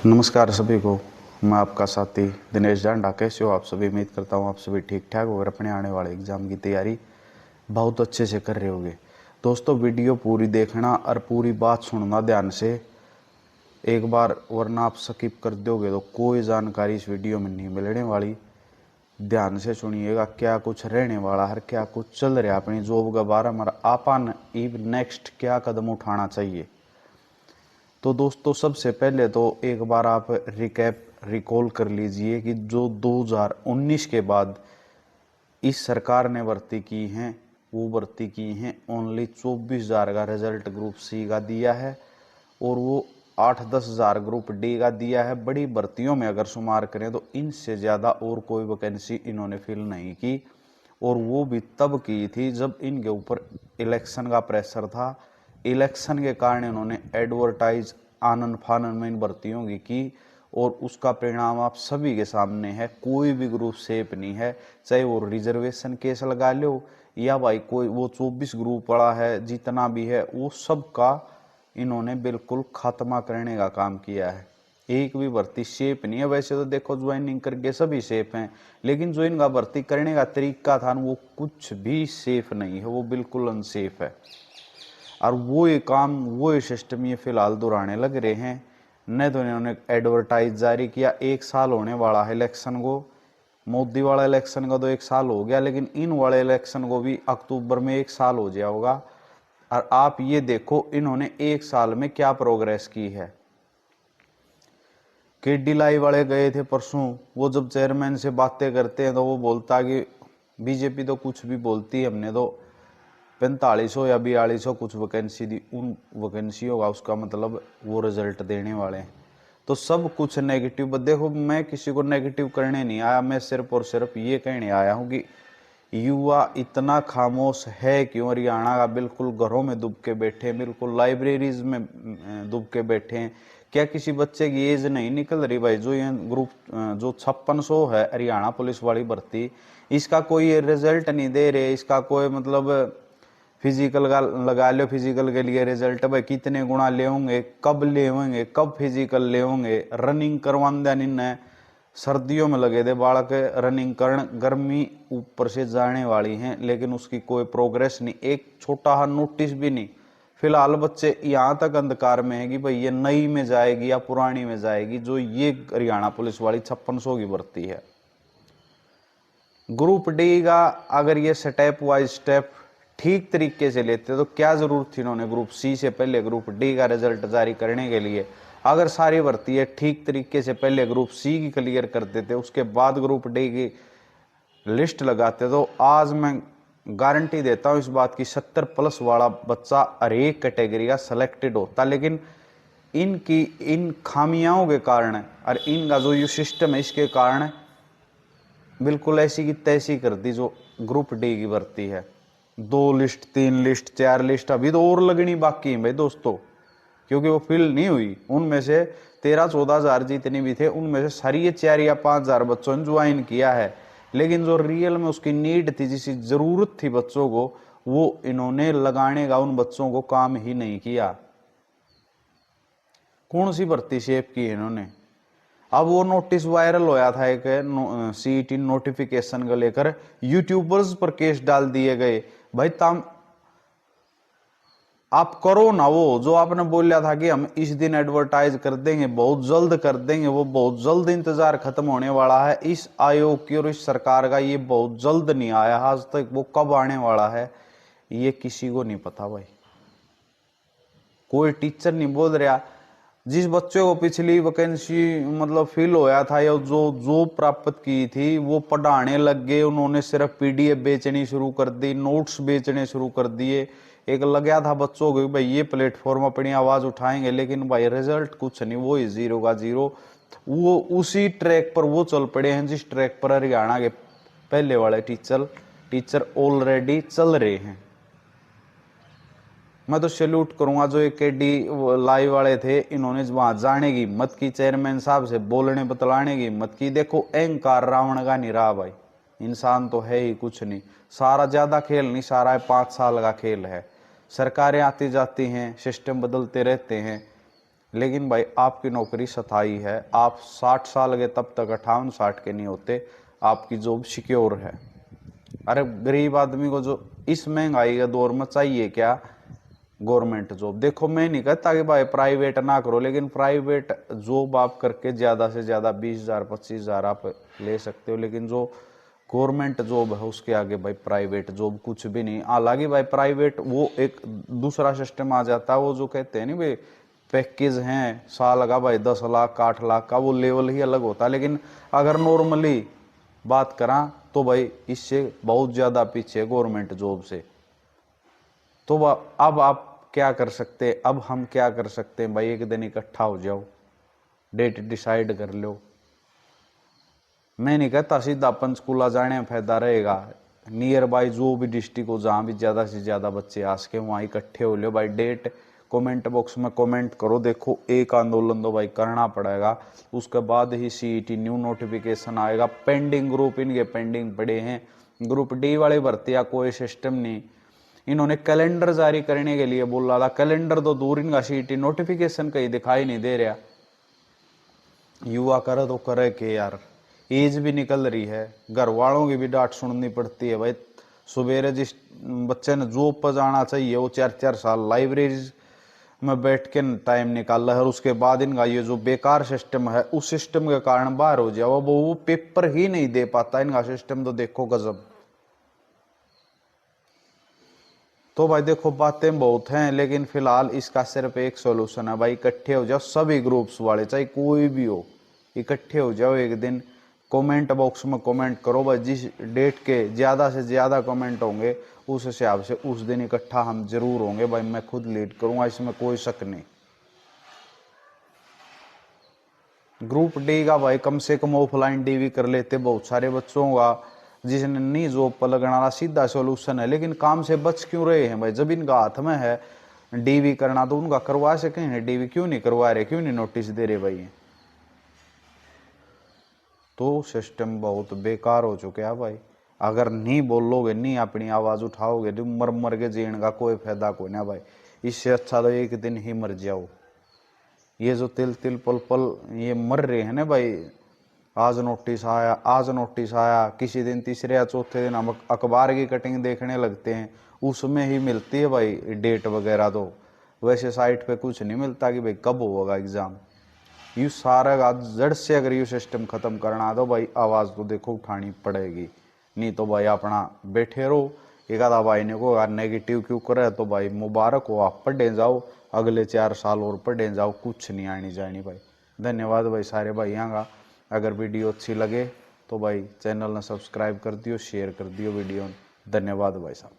नमस्कार सभी को। मैं आपका साथी दिनेश जांडा। कैसे हो आप सभी? उम्मीद करता हूँ आप सभी ठीक ठाक हो और अपने आने वाले एग्ज़ाम की तैयारी बहुत अच्छे से कर रहे होगे। दोस्तों, वीडियो पूरी देखना और पूरी बात सुनना ध्यान से एक बार, वरना आप स्किप कर दोगे तो कोई जानकारी इस वीडियो में नहीं मिलने वाली। ध्यान से सुनिएगा क्या कुछ रहने वाला है, क्या कुछ चल रहा है अपनी जॉब के बारे में, आपन इब नेक्स्ट क्या कदम उठाना चाहिए। तो दोस्तों, सबसे पहले तो एक बार आप रिकॉल कर लीजिए कि जो 2019 के बाद इस सरकार ने भर्ती की हैं, वो भर्ती की हैं ओनली 24,000 का रिजल्ट ग्रुप सी का दिया है और वो 8-10,000 ग्रुप डी का दिया है। बड़ी भर्तियों में अगर शुमार करें तो इनसे ज़्यादा और कोई वैकेंसी इन्होंने फिल नहीं की, और वो भी तब की थी जब इनके ऊपर इलेक्शन का प्रेशर था। इलेक्शन के कारण इन्होंने एडवर्टाइज आनन फानन में इन भर्तियों की और उसका परिणाम आप सभी के सामने है। कोई भी ग्रुप सेफ नहीं है, चाहे वो रिजर्वेशन केस लगा लो या भाई कोई वो 24 ग्रुप पड़ा है, जितना भी है वो सब का इन्होंने बिल्कुल खात्मा करने का काम किया है। एक भी भर्ती सेफ नहीं है। वैसे तो देखो ज्वाइनिंग करके सभी सेफ हैं, लेकिन जो इनका भर्ती करने का तरीका था वो कुछ भी सेफ नहीं है, वो बिल्कुल अनसेफ है। और वो ये काम, वो ये सिस्टम ये फिलहाल दोहराने लग रहे हैं। नहीं तो इन्होंने एडवर्टाइज जारी किया, 1 साल होने वाला है इलेक्शन को। मोदी वाला इलेक्शन का तो 1 साल हो गया, लेकिन इन वाले इलेक्शन को भी अक्टूबर में 1 साल हो जाएगा होगा। और आप ये देखो इन्होंने 1 साल में क्या प्रोग्रेस की है। केडी लाई वाले गए थे परसों, वो जब चेयरमैन से बातें करते हैं तो वो बोलता कि बीजेपी तो कुछ भी बोलती है, हमने तो 4500 या 4200 कुछ वैकेंसी दी, उन वैकेंसियों का उसका मतलब वो रिजल्ट देने वाले हैं। तो सब कुछ नेगेटिव। देखो, मैं किसी को नेगेटिव करने नहीं आया, मैं सिर्फ और सिर्फ ये कहने आया हूँ कि युवा इतना खामोश है क्यों। हरियाणा का बिल्कुल घरों में डूब के बैठे, बिल्कुल लाइब्रेरीज में डूब के बैठे हैं। क्या किसी बच्चे की एज नहीं निकल रही भाई? जो ये ग्रुप जो 5600 है हरियाणा पुलिस वाली भर्ती, इसका कोई रिजल्ट नहीं दे रहे। इसका कोई मतलब फिजिकल का लगा लो, फिजिकल के लिए रिजल्ट भाई कितने गुणा ले होंगे, कब ले होंगे, कब फिजिकल ले होंगे। रनिंग करवान देन इन्हें सर्दियों में लगे थे बालक रनिंग करन, गर्मी ऊपर से जाने वाली है लेकिन उसकी कोई प्रोग्रेस नहीं, एक छोटा सा नोटिस भी नहीं। फिलहाल बच्चे यहाँ तक अंधकार में है कि भाई ये नई में जाएगी या पुरानी में जाएगी। जो ये हरियाणा पुलिस वाली 5600 की भर्ती है, ग्रुप डी का अगर ये स्टेप वाइज स्टेप ठीक तरीके से लेते तो क्या जरूरत थी इन्होंने ग्रुप सी से पहले ग्रुप डी का रिजल्ट जारी करने के लिए। अगर सारी भर्ती है ठीक तरीके से पहले ग्रुप सी की क्लियर कर देते, उसके बाद ग्रुप डी की लिस्ट लगाते, तो आज मैं गारंटी देता हूं इस बात की 70+ वाला बच्चा हर एक कैटेगरी का सिलेक्टेड होता। लेकिन इनकी इन खामियाओं के कारण और इनका जो ये सिस्टम है इसके कारण बिल्कुल ऐसी की तैसी कर दी जो ग्रुप डी की भर्ती है। 2 लिस्ट, 3 लिस्ट, 4 लिस्ट अभी तो और लगनी बाकी है भाई दोस्तों, क्योंकि वो फिल नहीं हुई। उनमें से 13-14 हजार जितने भी थे उनमें से सारी ये 4 या 5 हजार बच्चों ने ज्वाइन किया है, लेकिन जो रियल में उसकी नीड थी, जिसकी जरूरत थी बच्चों को, वो इन्होंने लगाने का उन बच्चों को काम ही नहीं किया। कौन सी भर्ती शेप की है इन्होंने? अब वो नोटिस वायरल होया था एक सीईटी नोटिफिकेशन को लेकर, यूट्यूबर्स पर केस डाल दिए गए। भाई तम आप करो ना वो जो आपने बोला था कि हम इस दिन एडवर्टाइज कर देंगे, बहुत जल्द कर देंगे, वो बहुत जल्द इंतजार खत्म होने वाला है इस आयोग की और इस सरकार का। ये बहुत जल्द नहीं आया आज तक, वो कब आने वाला है ये किसी को नहीं पता भाई। कोई टीचर नहीं बोल रहा। जिस बच्चे को पिछली वैकेंसी मतलब फिल होया था या जो जॉब प्राप्त की थी वो पढ़ाने लग गए, उन्होंने सिर्फ पीडीएफ बेचनी शुरू कर दी, नोट्स बेचने शुरू कर दिए। एक लग गया था बच्चों को भाई ये प्लेटफॉर्म अपनी आवाज उठाएंगे, लेकिन भाई रिजल्ट कुछ नहीं, वो ही 0 का 0। वो उसी ट्रैक पर वो चल पड़े हैं जिस ट्रैक पर हरियाणा के पहले वाले टीचर ऑलरेडी चल रहे हैं। मैं तो सैल्यूट करूंगा जो एक केडी लाइव वाले थे, इन्होंने वहां जाने की हिम्मत की, चेयरमैन साहब से बोलने बतलाने की हिम्मत की। देखो अहंकार रावण का नहीं रहा भाई, इंसान तो है ही कुछ नहीं। सारा ज्यादा खेल नहीं, सारा 5 साल का खेल है। सरकारें आती जाती हैं, सिस्टम बदलते रहते हैं, लेकिन भाई आपकी नौकरी स्थायी है, आप 60 साल के तब तक 58-60 के नहीं होते, आपकी जॉब सिक्योर है। अरे गरीब आदमी को जो इस महंगाई के दौर में चाहिए क्या, गवर्नमेंट जॉब। देखो मैं नहीं कहता कि भाई प्राइवेट ना करो, लेकिन प्राइवेट जॉब आप करके ज्यादा से ज्यादा 20,000 25,000 आप ले सकते हो, लेकिन जो गवर्नमेंट जॉब है उसके आगे भाई प्राइवेट जॉब कुछ भी नहीं। हालांकि भाई प्राइवेट वो एक दूसरा सिस्टम आ जाता है, वो जो कहते हैं नहीं भाई पैकेज हैं साल का भाई 10 लाख 8 लाख का, वो लेवल ही अलग होता है। लेकिन अगर नॉर्मली बात करा तो भाई इससे बहुत ज्यादा पीछे गवर्नमेंट जॉब से। तो अब आप क्या कर सकते हैं, अब हम क्या कर सकते हैं भाई, एक दिन इकट्ठा हो जाओ, डेट डिसाइड कर लो। मैं नहीं कहता सीधा पंचकूला जाने में फायदा रहेगा, नियर बाई जो भी डिस्ट्रिक्ट हो जहां भी ज्यादा से ज्यादा बच्चे आ सके वहां इकट्ठे हो लो भाई। डेट कमेंट बॉक्स में कमेंट करो। देखो एक आंदोलन तो भाई करना पड़ेगा, उसके बाद ही सीईटी न्यू नोटिफिकेशन आएगा। पेंडिंग ग्रुप इनके पेंडिंग पड़े हैं, ग्रुप डी वाले भर्ती या कोई सिस्टम नहीं। इन्होंने कैलेंडर जारी करने के लिए बोला था, कैलेंडर तो दूर, इनका सीईटी नोटिफिकेशन कहीं दिखाई नहीं दे रहा। युवा करे तो करे के यार, एज भी निकल रही है, घर वालों की भी डांट सुननी पड़ती है भाई। सवेरे जिस बच्चे ने जॉब पर जाना चाहिए वो 4-4 साल लाइब्रेरी में बैठ के टाइम निकाला है, और उसके बाद इनका ये जो बेकार सिस्टम है उस सिस्टम के कारण बाहर हो जाए, वो पेपर ही नहीं दे पाता। इनका सिस्टम तो देखो गजब। तो भाई देखो बातें बहुत हैं, लेकिन फिलहाल इसका सिर्फ एक सॉल्यूशन है भाई, इकट्ठे हो जाओ सभी ग्रुप्स वाले, चाहे कोई भी हो, इकट्ठे हो जाओ एक दिन। कमेंट बॉक्स में कमेंट करो भाई, जिस डेट के ज्यादा से ज्यादा कमेंट होंगे उस हिसाब से उस दिन इकट्ठा हम जरूर होंगे भाई। मैं खुद लीड करूंगा, इसमें कोई शक नहीं। ग्रुप डी का भाई कम से कम ऑफलाइन डी भी कर लेते, बहुत सारे बच्चों का जिसने नहीं जॉब पर लगना सीधा सोल्यूशन है। लेकिन काम से बच क्यों रहे हैं भाई, जब इनका हाथ में है डीवी करना तो उनका करवा सके हैं, डीवी क्यों नहीं करवा रहे, क्यों नहीं नोटिस दे रहे भाई। तो सिस्टम बहुत बेकार हो चुका है भाई। अगर नहीं बोलोगे, नहीं अपनी आवाज उठाओगे तो मर मर के जीने का कोई फायदा कोई ना भाई। इससे अच्छा तो एक दिन ही मर जाओ। ये जो तिल तिल पल पल ये मर रहे हैं ना भाई, आज नोटिस आया आज नोटिस आया, किसी दिन तीसरे या चौथे दिन हम अखबार की कटिंग देखने लगते हैं, उसमें ही मिलती है भाई डेट वगैरह। तो वैसे साइट पे कुछ नहीं मिलता कि भाई कब होगा एग्जाम। यू सारा जड़ से अगर यू सिस्टम खत्म करना तो भाई आवाज तो देखो उठानी पड़ेगी, नहीं तो भाई अपना बैठे रहो। एक आधा भाई ने को नेगेटिव क्यों करे तो भाई मुबारक हो, आप पढ़े जाओ, अगले 4 साल और पढ़े जाओ, कुछ नहीं आनी जानी भाई। धन्यवाद भाई सारे भाइयों का। अगर वीडियो अच्छी लगे तो भाई चैनल ने सब्सक्राइब कर दियो, शेयर कर दियो वीडियो। धन्यवाद भाई साहब।